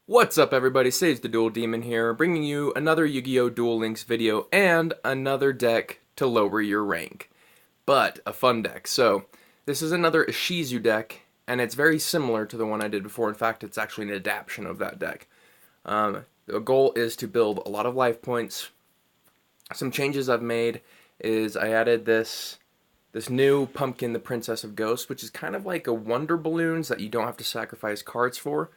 What's up everybody, Saves the Duel Demon here, bringing you another Yu-Gi-Oh! Duel Links video and another deck to lower your rank. But a fun deck. So, this is another Ishizu deck, and it's very similar to the one I did before. In fact, it's actually an adaptation of that deck. The goal is to build a lot of life points. Some changes I've made is I added this new Pumpkin, the Princess of Ghosts, which is kind of like a Wonder Balloons that you don't have to sacrifice cards for,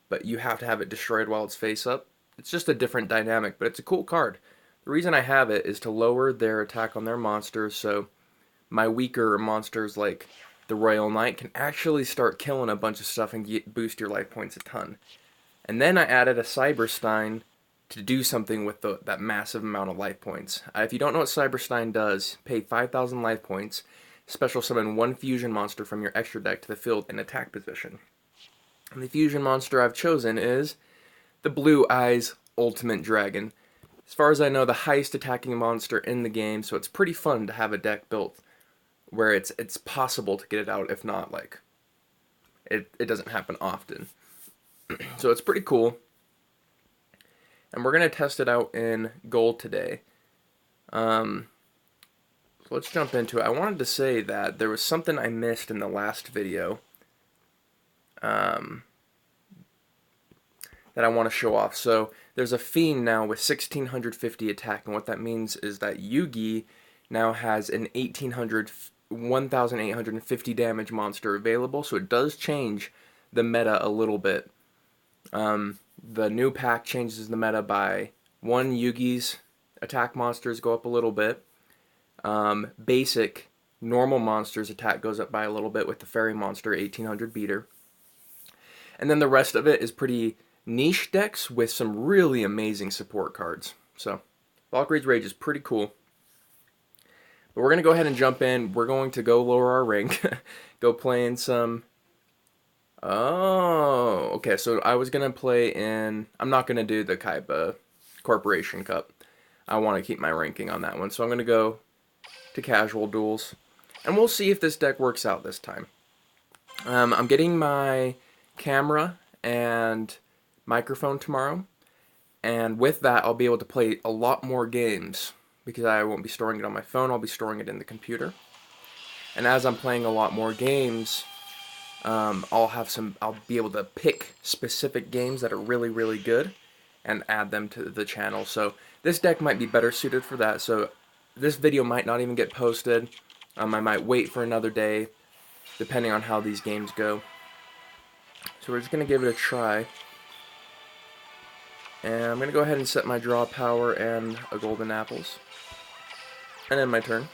but you have to have it destroyed while it's face up. It's just a different dynamic, but it's a cool card. The reason I have it is to lower their attack on their monsters, so my weaker monsters like the Royal Knight can actually start killing a bunch of stuff and boost your life points a ton. And then I added a Cyberstein to do something with that massive amount of life points. If you don't know what Cyberstein does, pay 5,000 life points, special summon one fusion monster from your extra deck to the field in attack position. And the fusion monster I've chosen is the Blue Eyes Ultimate Dragon. As far as I know, the highest attacking monster in the game, so it's pretty fun to have a deck built where it's possible to get it out, if not, like, it doesn't happen often. So it's pretty cool. And we're going to test it out in gold today. So let's jump into it. I wanted to say that there was something I missed in the last video that I want to show off. So there's a Fiend now with 1650 attack, and what that means is that Yugi now has an 1850 damage monster available, so it does change the meta a little bit. The new pack changes the meta by one Yugi's attack monsters go up a little bit. Basic normal monsters attack goes up by a little bit with the fairy monster 1800 beater. And then the rest of it is pretty niche decks with some really amazing support cards. So, Valkyrie's Rage is pretty cool. But we're going to go ahead and jump in. We're going to go lower our rank. Go play in some... Oh, okay, so I was going to play in... I'm not going to do the Kaiba Corporation Cup. I want to keep my ranking on that one. So I'm going to go to casual duels. And we'll see if this deck works out this time. I'm getting my camera and microphone tomorrow, and with that I'll be able to play a lot more games because I won't be storing it on my phone. I'll be storing it in the computer, and as I'm playing a lot more games, I'll be able to pick specific games that are really good and add them to the channel. So this deck might be better suited for that, so this video might not even get posted. I might wait for another day depending on how these games go. So we're just going to give it a try. And I'm going to go ahead and set my draw power and a golden apples. And end my turn.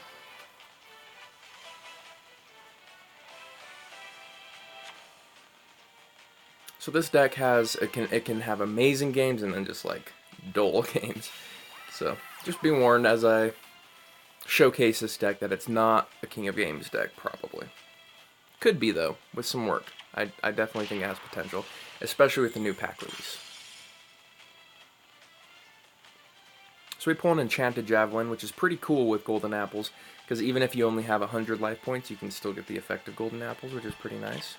So this deck has, it can have amazing games and then just like dull games. So just be warned as I showcase this deck that it's not a King of Games deck, probably. Could be though, with some work. I definitely think it has potential, especially with the new pack release. So we pull an Enchanted Javelin, which is pretty cool with golden apples, because even if you only have 100 life points, you can still get the effect of golden apples, which is pretty nice.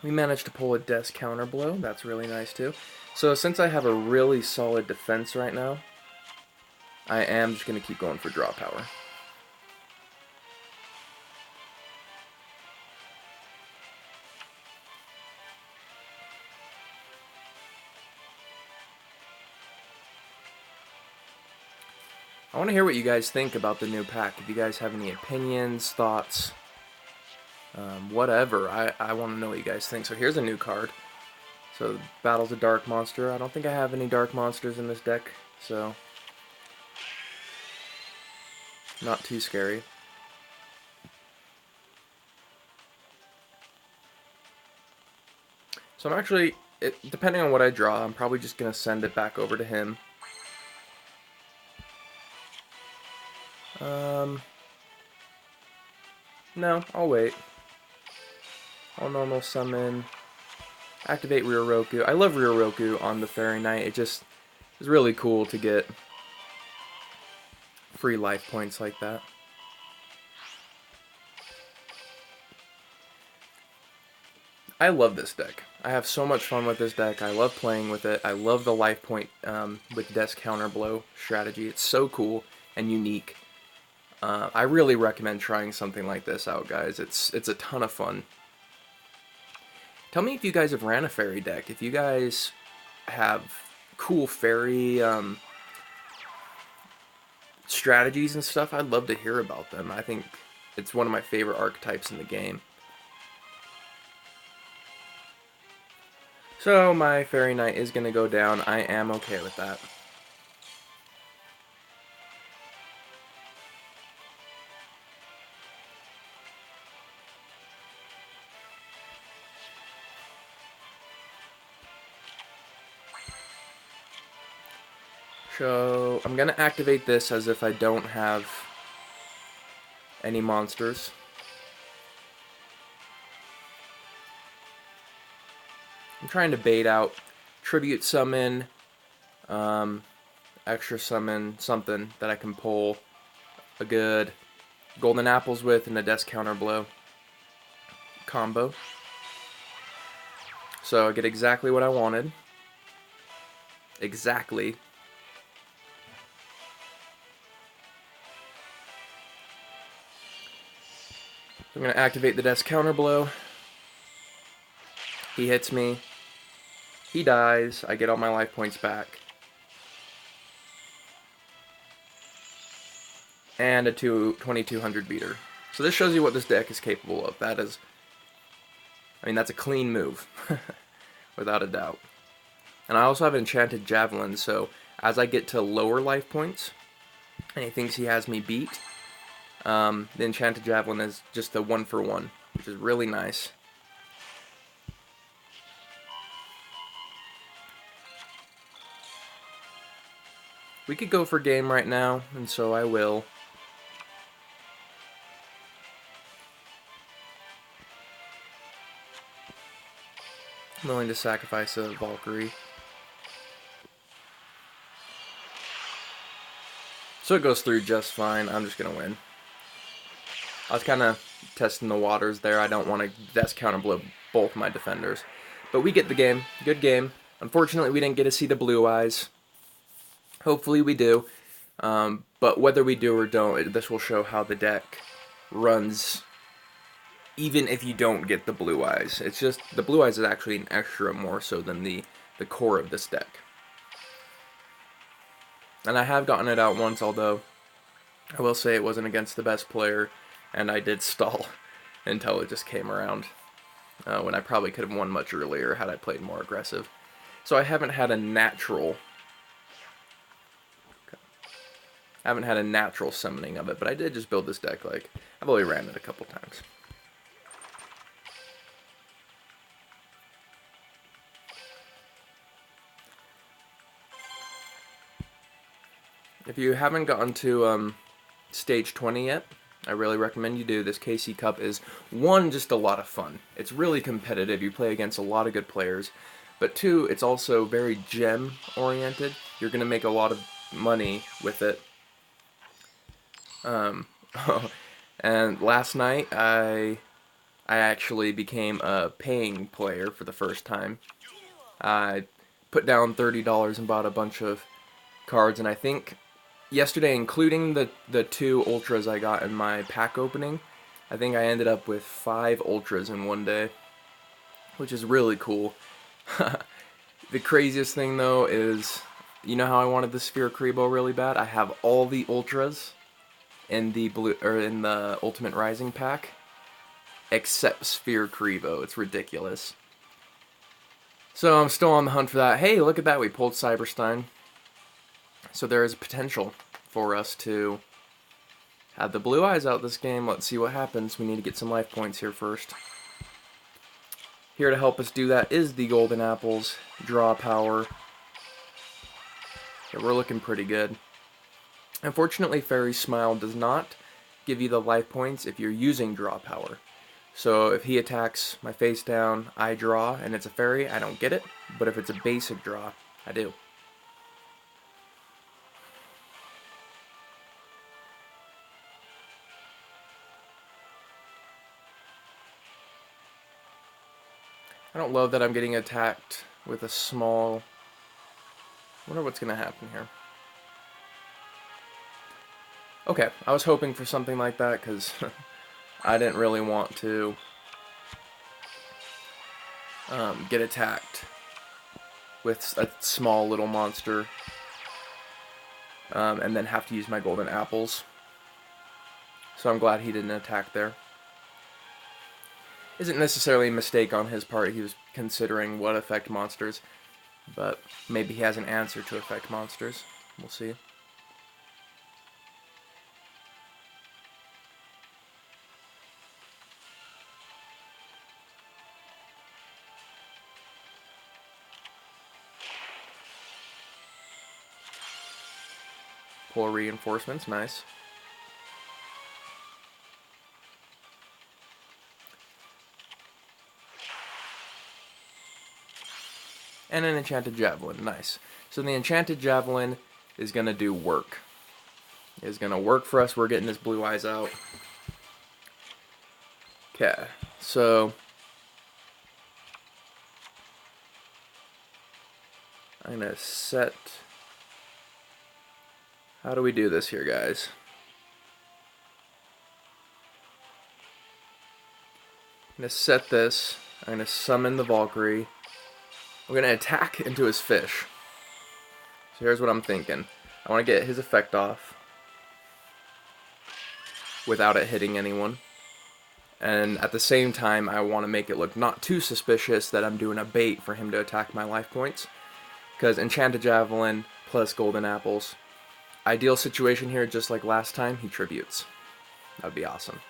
We managed to pull a Death's Counter Blow. That's really nice too. So since I have a really solid defense right now, I am just going to keep going for draw power. I want to hear what you guys think about the new pack. If you guys have any opinions, thoughts, whatever. I want to know what you guys think. So here's a new card. So Battle's a Dark Monster. I don't think I have any Dark Monsters in this deck, so not too scary. So I'm actually, depending on what I draw, I'm probably just going to send it back over to him. No, I'll wait. I'll normal summon, activate Ryoroku. I love Ryoroku on the Fairy Knight. It just is really cool to get free life points like that. I love this deck. I have so much fun with this deck. I love playing with it. I love the life point with desk counter blow strategy. It's so cool and unique. I really recommend trying something like this out, guys. It's a ton of fun. Tell me if you guys have ran a fairy deck. If you guys have cool fairy strategies and stuff, I'd love to hear about them. I think it's one of my favorite archetypes in the game. So my Fairy Knight is going to go down. I am okay with that. So I'm going to activate this as if I don't have any monsters. I'm trying to bait out Tribute Summon, Extra Summon, something that I can pull a good Golden Apples with and a Death Counter Blow combo. So I get exactly what I wanted. Exactly. I'm going to activate the Death Counter Blow. He hits me. He dies. I get all my life points back. And a 2200 beater. So this shows you what this deck is capable of. That is, I mean, that's a clean move. Without a doubt. And I also have Enchanted Javelin, so as I get to lower life points, and he thinks he has me beat, the Enchanted Javelin is just a 1-for-1, which is really nice. We could go for game right now, and so I will. I'm willing to sacrifice a Valkyrie. So it goes through just fine. I'm just going to win. I was kind of testing the waters there. I don't want to Death Counter Blow both my defenders. But we get the game. Good game. Unfortunately, we didn't get to see the blue eyes. Hopefully we do. But whether we do or don't, this will show how the deck runs even if you don't get the blue eyes. It's just, the blue eyes is actually an extra more so than the core of this deck. And I have gotten it out once, although I will say it wasn't against the best player, and I did stall until it just came around, when I probably could have won much earlier had I played more aggressive. So I haven't had a natural summoning of it, but I did just build this deck. Like, I've only ran it a couple times. If you haven't gotten to stage 20 yet, I really recommend you do. This KC Cup is, one, just a lot of fun. It's really competitive. You play against a lot of good players. But two, it's also very gem-oriented. You're going to make a lot of money with it. And last night, I actually became a paying player for the first time. I put down $30 and bought a bunch of cards, and I think yesterday, including the 2 ultras I got in my pack opening, I think I ended up with 5 ultras in one day, which is really cool. The craziest thing though is, you know how I wanted the Sphere Kribo really bad? I have all the ultras in the in the Ultimate Rising pack, except Sphere Kribo. It's ridiculous. So I'm still on the hunt for that. Hey, look at that, we pulled Cyberstein. So there is potential for us to have the blue eyes out this game. Let's see what happens. We need to get some life points here first. Here to help us do that is the Golden Apples, Draw Power. Yeah, we're looking pretty good. Unfortunately, Fairy Smile does not give you the life points if you're using Draw Power. So if he attacks my face down, I draw, and it's a fairy, I don't get it. But if it's a basic draw, I do. I don't love that I'm getting attacked with a small... I wonder what's going to happen here. Okay, I was hoping for something like that because I didn't really want to get attacked with a small little monster and then have to use my golden apples. So I'm glad he didn't attack there. Isn't necessarily a mistake on his part. He was considering what affect monsters, but maybe he has an answer to affect monsters. We'll see. Pull reinforcements, nice. And an enchanted javelin, nice. So the enchanted javelin is going to do work. It's going to work for us. We're getting this blue eyes out. Okay, so I'm going to set... How do we do this here, guys? I'm going to set this. I'm going to summon the Valkyrie. I'm going to attack into his fish. So here's what I'm thinking. I want to get his effect off without it hitting anyone. And at the same time, I want to make it look not too suspicious that I'm doing a bait for him to attack my life points. Because Enchanted Javelin plus Golden Apples. Ideal situation here, just like last time, he tributes. That would be awesome.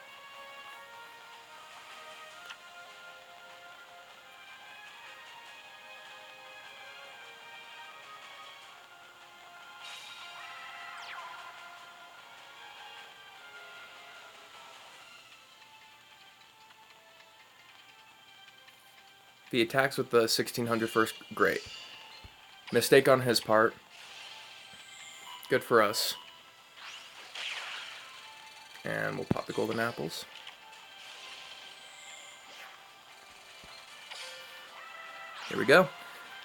If he attacks with the 1600 first, great. Mistake on his part. Good for us. And we'll pop the golden apples. Here we go.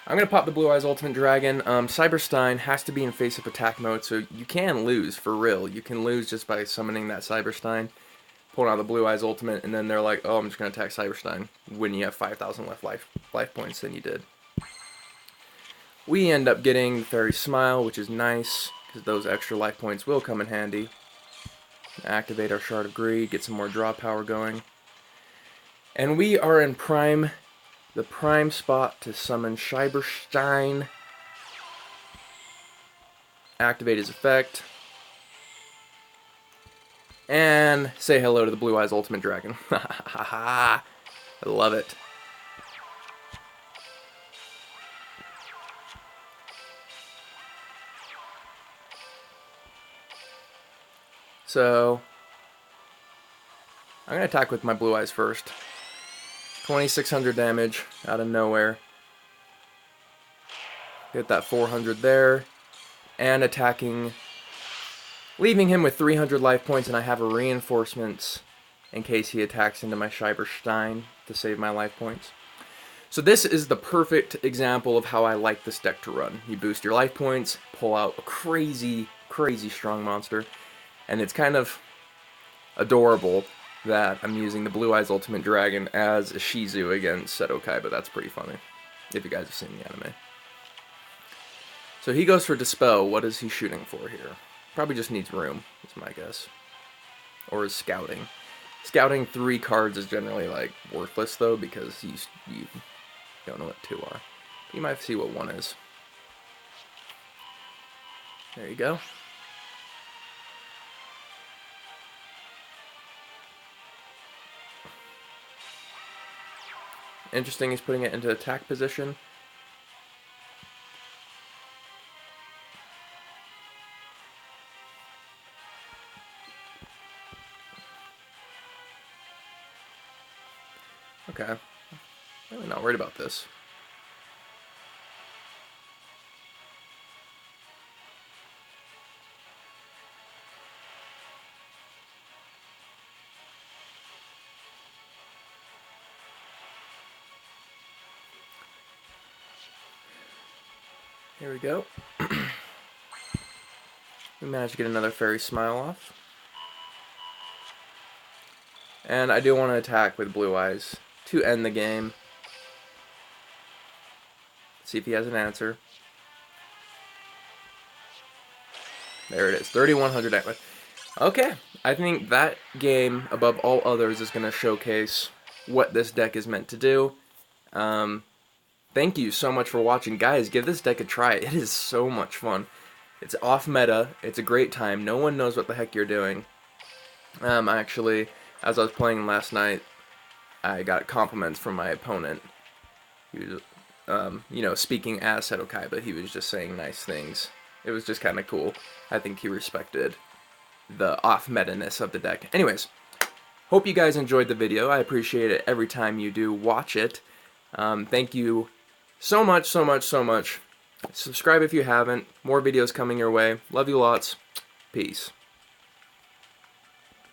I'm going to pop the Blue Eyes Ultimate Dragon. Cyberstein has to be in face-up attack mode, so you can lose, for real. You can lose just by summoning that Cyberstein, pulling out the Blue Eyes Ultimate, and then they're like, oh, I'm just going to attack Cyberstein, when you have 5,000 left life points than you did. We end up getting Fairy Smile, which is nice, because those extra life points will come in handy. Activate our Shard of Greed, get some more draw power going. And we are in the prime spot to summon Cyberstein. Activate his effect. And say hello to the Blue Eyes Ultimate Dragon. I love it. So, I'm going to attack with my Blue Eyes first. 2600 damage out of nowhere. Get that 400 there. And attacking, leaving him with 300 life points, and I have a reinforcements in case he attacks into my Cyberstein to save my life points. So this is the perfect example of how I like this deck to run. You boost your life points, pull out a crazy, crazy strong monster, and it's kind of adorable that I'm using the Blue Eyes Ultimate Dragon as a Shizu against Seto Kaiba. That's pretty funny, if you guys have seen the anime. So he goes for Dispel. What is he shooting for here? Probably just needs room, is my guess. Or is Scouting. Scouting 3 cards is generally, like, worthless, though, because you don't know what 2 are. You might see what 1 is. There you go. Interesting, he's putting it into attack position. Okay. I'm really not worried about this. Here we go. We managed to get another fairy smile off. And I do want to attack with blue eyes to end the game. See if he has an answer. There it is, 3,100 damage. Okay, I think that game, above all others, is going to showcase what this deck is meant to do. Thank you so much for watching. Guys, give this deck a try. It is so much fun. It's off meta. It's a great time. No one knows what the heck you're doing. Actually, as I was playing last night, I got compliments from my opponent. He was, you know, speaking as Seto but he was just saying nice things. It was just kind of cool. I think he respected the off-meta-ness of the deck. Anyways, hope you guys enjoyed the video. I appreciate it every time you do watch it. Thank you so much, so much, so much. Subscribe if you haven't. More videos coming your way. Love you lots. Peace.